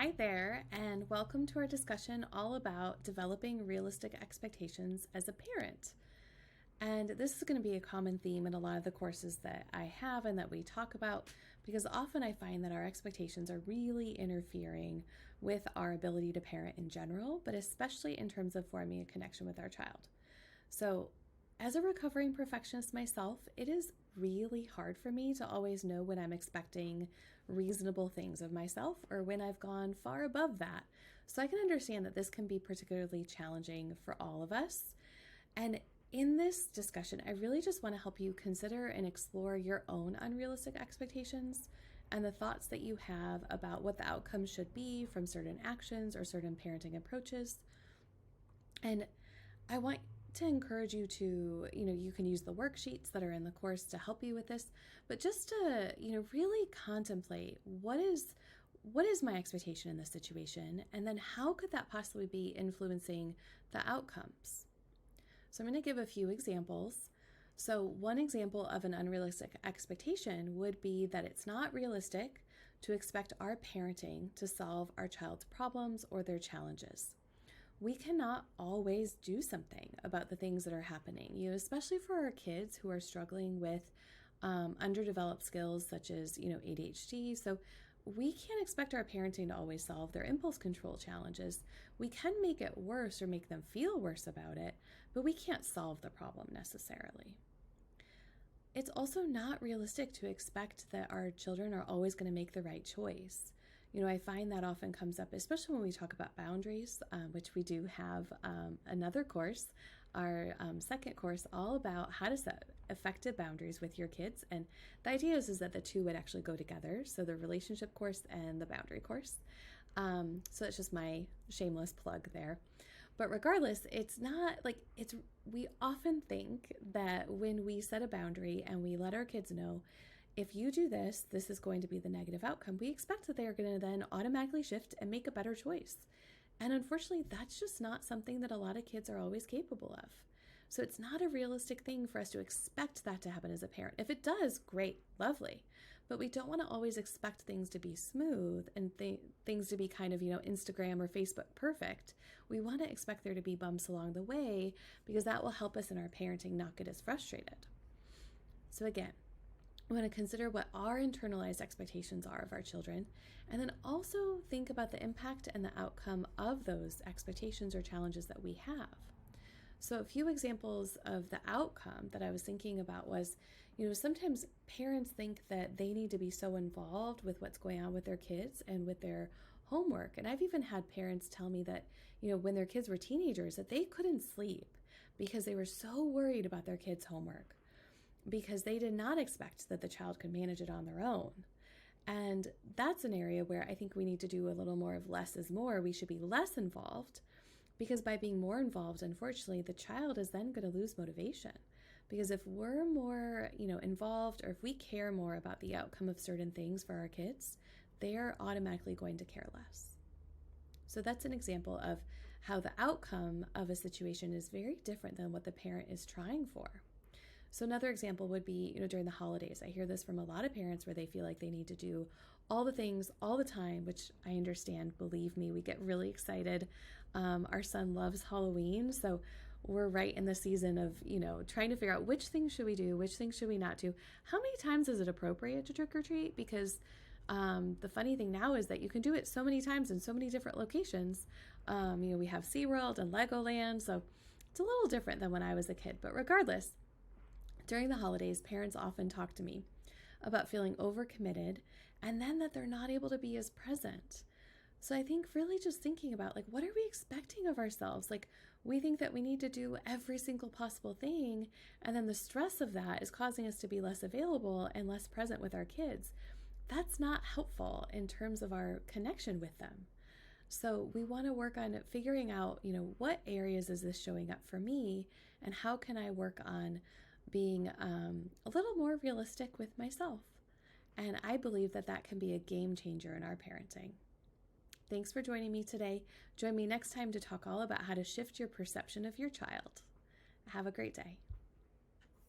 Hi there, and welcome to our discussion all about developing realistic expectations as a parent. And this is going to be a common theme in a lot of the courses that I have and that we talk about, because often I find that our expectations are really interfering with our ability to parent in general, but especially in terms of forming a connection with our child. So, as a recovering perfectionist myself, it is really hard for me to always know when I'm expecting reasonable things of myself or when I've gone far above that. So I can understand that this can be particularly challenging for all of us. And in this discussion, I really just want to help you consider and explore your own unrealistic expectations and the thoughts that you have about what the outcome should be from certain actions or certain parenting approaches. And I want to encourage you to, you can use the worksheets that are in the course to help you with this, but just to, really contemplate what is my expectation in this situation, and then how could that possibly be influencing the outcomes. So I'm going to give a few examples. So one example of an unrealistic expectation would be that it's not realistic to expect our parenting to solve our child's problems or their challenges. We cannot always do something about the things that are happening, especially for our kids who are struggling with underdeveloped skills such as, ADHD. So we can't expect our parenting to always solve their impulse control challenges. We can make it worse or make them feel worse about it, but we can't solve the problem necessarily. It's also not realistic to expect that our children are always going to make the right choice. I find that often comes up, especially when we talk about boundaries, which we do have another course, our second course, all about how to set effective boundaries with your kids. And the idea is that the two would actually go together. So the relationship course and the boundary course. So that's just my shameless plug there. But regardless, it's not like we often think that when we set a boundary and we let our kids know, if you do this, this is going to be the negative outcome, we expect that they are going to then automatically shift and make a better choice. And unfortunately, that's just not something that a lot of kids are always capable of. So it's not a realistic thing for us to expect that to happen as a parent. If it does, great, lovely. But we don't want to always expect things to be smooth and things to be kind of, Instagram or Facebook perfect. We want to expect there to be bumps along the way, because that will help us in our parenting not get as frustrated. So again, we want to consider what our internalized expectations are of our children, and then also think about the impact and the outcome of those expectations or challenges that we have. So a few examples of the outcome that I was thinking about was, sometimes parents think that they need to be so involved with what's going on with their kids and with their homework. And I've even had parents tell me that, when their kids were teenagers, that they couldn't sleep because they were so worried about their kids' homework, because they did not expect that the child could manage it on their own. And that's an area where I think we need to do a little more of less is more. We should be less involved, because by being more involved, unfortunately, the child is then going to lose motivation. Because if we're more, involved, or if we care more about the outcome of certain things for our kids, they are automatically going to care less. So that's an example of how the outcome of a situation is very different than what the parent is trying for. So another example would be, during the holidays. I hear this from a lot of parents where they feel like they need to do all the things all the time, which I understand. Believe me, we get really excited. Our son loves Halloween, so we're right in the season of, trying to figure out which things should we do, which things should we not do. How many times is it appropriate to trick or treat? Because the funny thing now is that you can do it so many times in so many different locations. We have SeaWorld and Legoland, so it's a little different than when I was a kid. But regardless, during the holidays, parents often talk to me about feeling overcommitted and then that they're not able to be as present. So I think really just thinking about, what are we expecting of ourselves? We think that we need to do every single possible thing, and then the stress of that is causing us to be less available and less present with our kids. That's not helpful in terms of our connection with them. So we want to work on figuring out, what areas is this showing up for me, and how can I work on being a little more realistic with myself. And I believe that that can be a game changer in our parenting. Thanks for joining me today. Join me next time to talk all about how to shift your perception of your child. Have a great day.